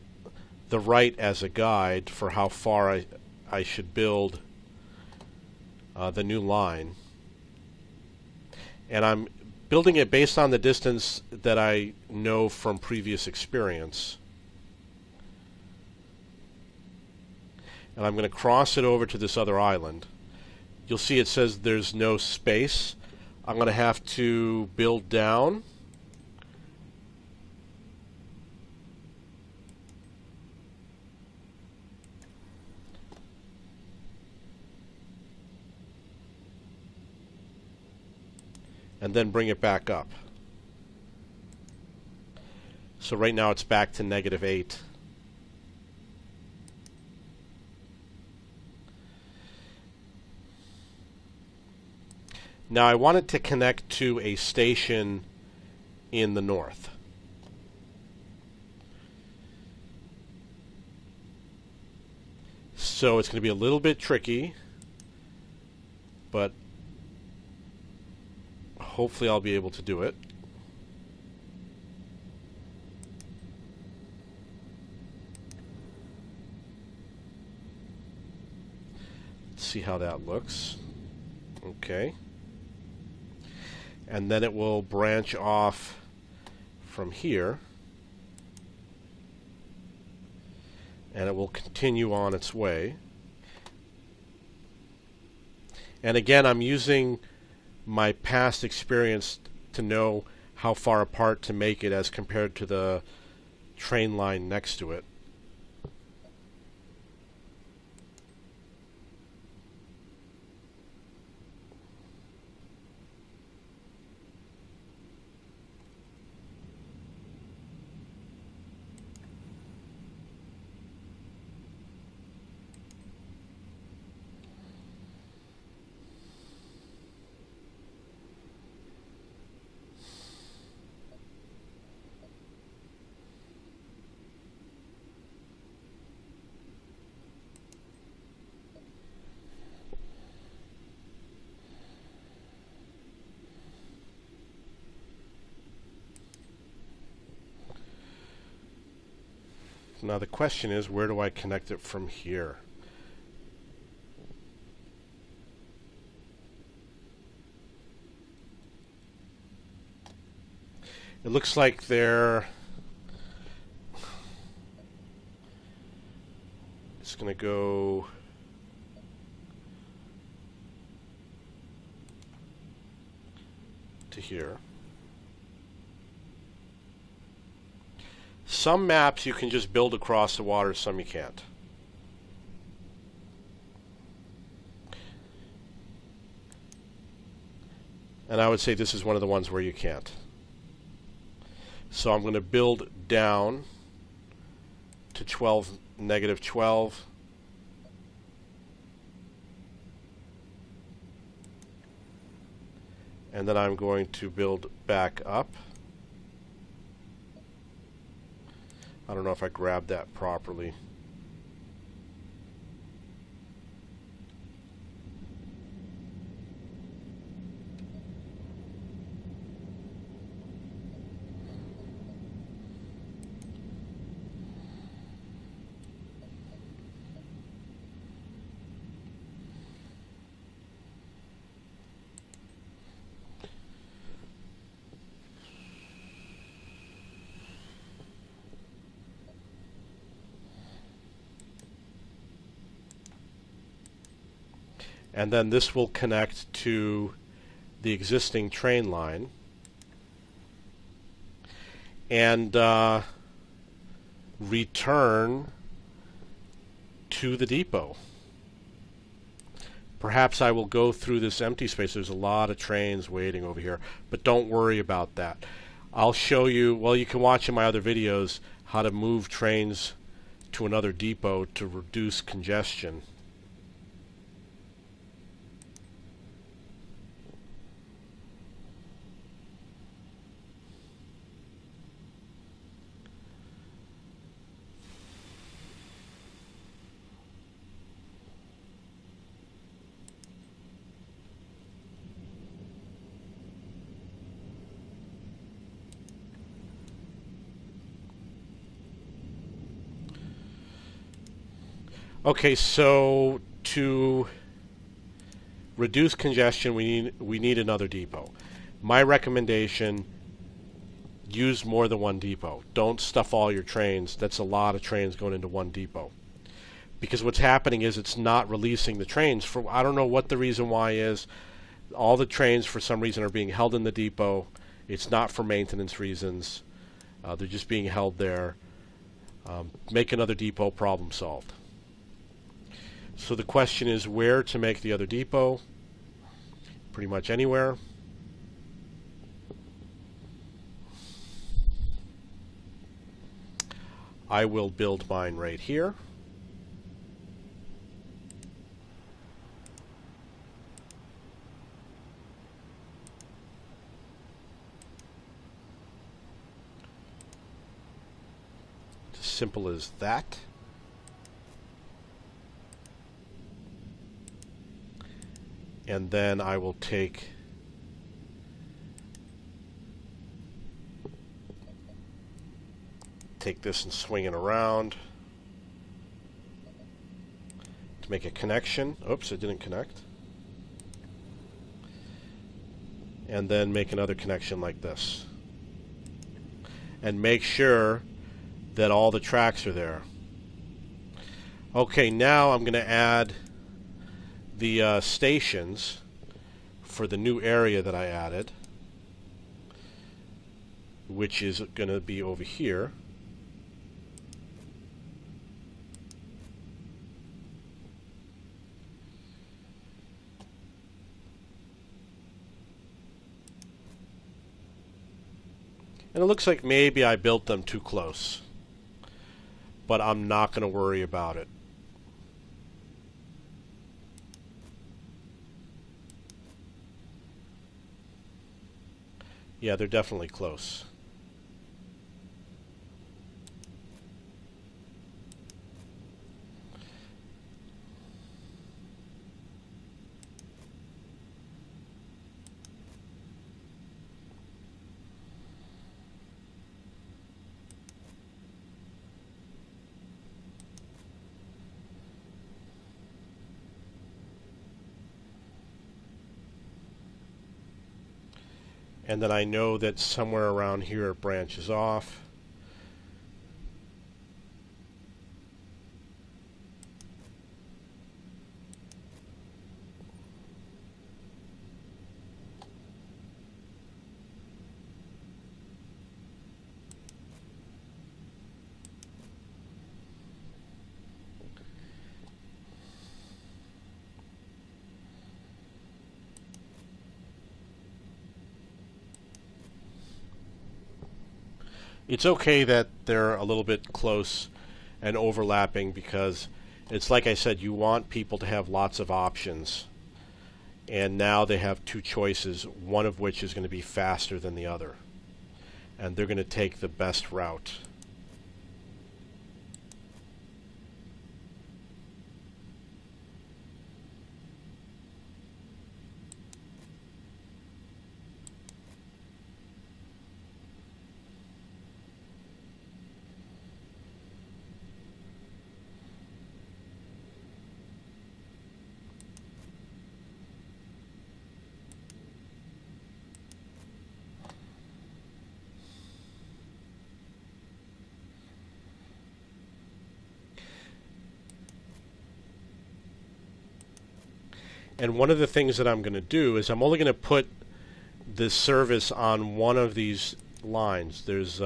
the right as a guide for how far I should build the new line. And I'm building it based on the distance that I know from previous experience. And I'm going to cross it over to this other island. You'll see it says there's no space. I'm going to have to build down. And then bring it back up. So right now it's back to -8. Now I want it to connect to a station in the north. So it's going to be a little bit tricky, but hopefully I'll be able to do it. Let's see how that looks. Okay. And then it will branch off from here. And it will continue on its way. And again, I'm using my past experience to know how far apart to make it as compared to the train line next to it. Now the question is, where do I connect it from here? It looks like they're... It's going to go... to here. Some maps you can just build across the water, some you can't. And I would say this is one of the ones where you can't. So I'm going to build down to 12, negative 12. And then I'm going to build back up. I don't know if I grabbed that properly. And then this will connect to the existing train line and return to the depot. Perhaps I will go through this empty space. There's a lot of trains waiting over here, but don't worry about that. I'll show you, well, you can watch in my other videos how to move trains to another depot to reduce congestion. Okay, so to reduce congestion, we need another depot. My recommendation: use more than one depot. Don't stuff all your trains. That's a lot of trains going into one depot. Because what's happening is it's not releasing the trains. For I don't know what the reason why is. All the trains for some reason are being held in the depot. It's not for maintenance reasons. They're just being held there. Make another depot, problem solved. So the question is where to make the other depot. Pretty much anywhere. I will build mine right here. It's as simple as that. And then I will take this and swing it around to make a connection. Oops, it didn't connect. And then make another connection like this. And make sure that all the tracks are there. Okay, now I'm going to add the stations for the new area that I added, which is going to be over here. And it looks like maybe I built them too close, but I'm not going to worry about it. Yeah, they're definitely close. And then I know that somewhere around here it branches off. It's okay that they're a little bit close and overlapping because it's like I said, you want people to have lots of options. And now they have two choices, one of which is going to be faster than the other. And they're going to take the best route. And one of the things that I'm going to do is I'm only going to put this service on one of these lines. There's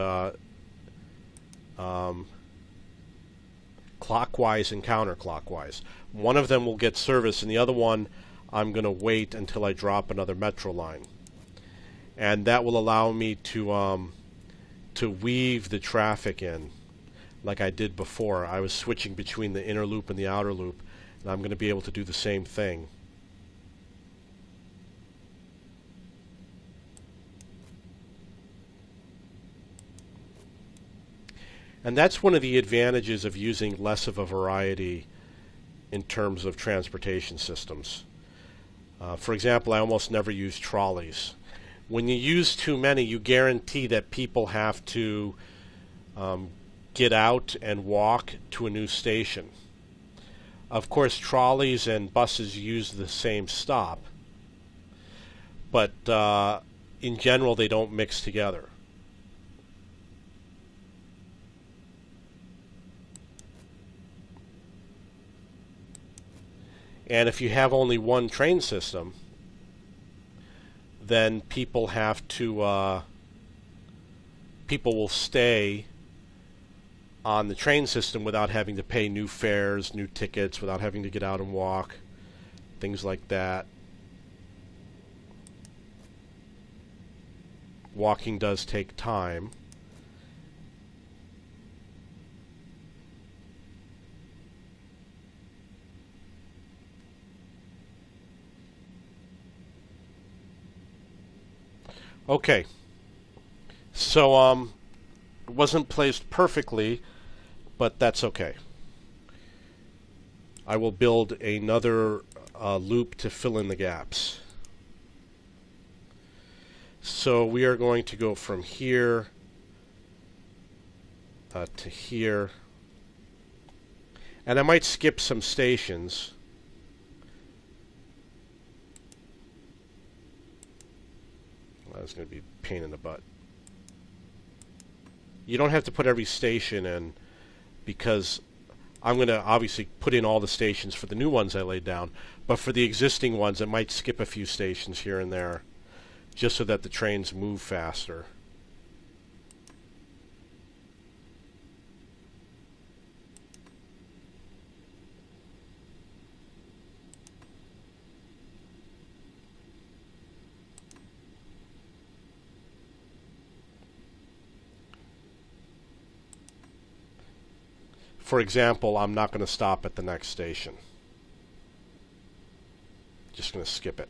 clockwise and counterclockwise. One of them will get service, and the other one I'm going to wait until I drop another metro line. And that will allow me to weave the traffic in like I did before. I was switching between the inner loop and the outer loop, and I'm going to be able to do the same thing. And that's one of the advantages of using less of a variety in terms of transportation systems. For example, I almost never use trolleys. When you use too many, you guarantee that people have to get out and walk to a new station. Of course, trolleys and buses use the same stop, but in general, they don't mix together. And if you have only one train system, then people have to, people will stay on the train system without having to pay new fares, new tickets, without having to get out and walk, things like that. Walking does take time. Okay, so it wasn't placed perfectly, but that's okay. I will build another loop to fill in the gaps. So we are going to go from here to here, and I might skip some stations. That's going to be a pain in the butt. You don't have to put every station in, because I'm going to obviously put in all the stations for the new ones I laid down, but for the existing ones I might skip a few stations here and there just so that the trains move faster. For example, I'm not going to stop at the next station. Just going to skip it.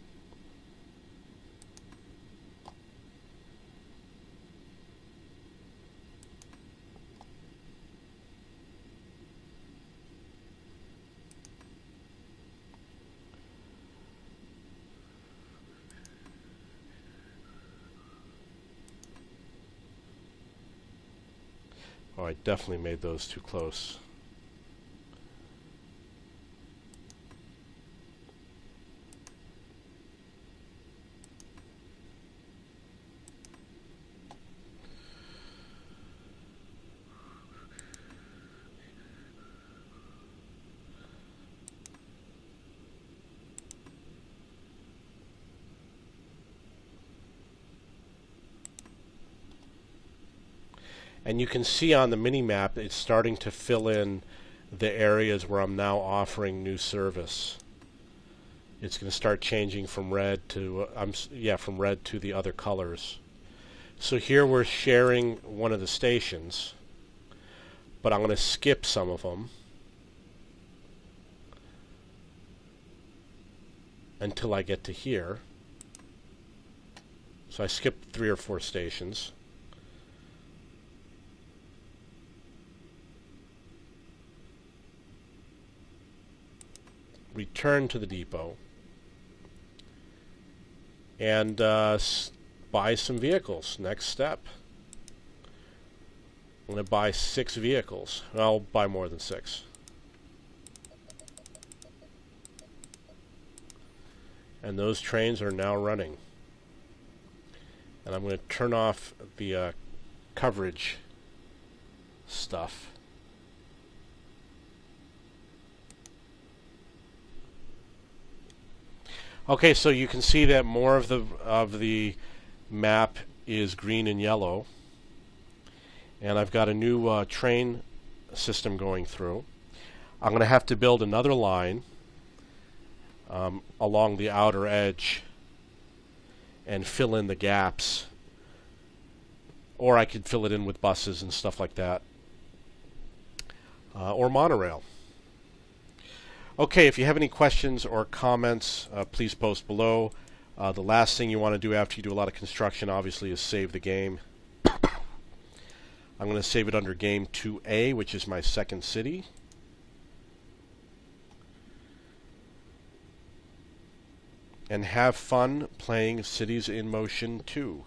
Oh, I definitely made those too close. And you can see on the mini-map it's starting to fill in the areas where I'm now offering new service. It's going to start changing from red to from red to the other colors. So here we're sharing one of the stations, but I'm going to skip some of them until I get to here. So I skipped 3 or 4 stations. Return to the depot and buy some vehicles. Next step. I'm going to buy 6 vehicles. I'll buy more than 6. And those trains are now running. And I'm going to turn off the coverage stuff. Okay, so you can see that more of the map is green and yellow, and I've got a new train system going through. I'm going to have to build another line along the outer edge and fill in the gaps, or I could fill it in with buses and stuff like that, or monorail. Okay, if you have any questions or comments, please post below. The last thing you want to do after you do a lot of construction, obviously, is save the game. I'm going to save it under Game 2A, which is my second city. And have fun playing Cities in Motion 2.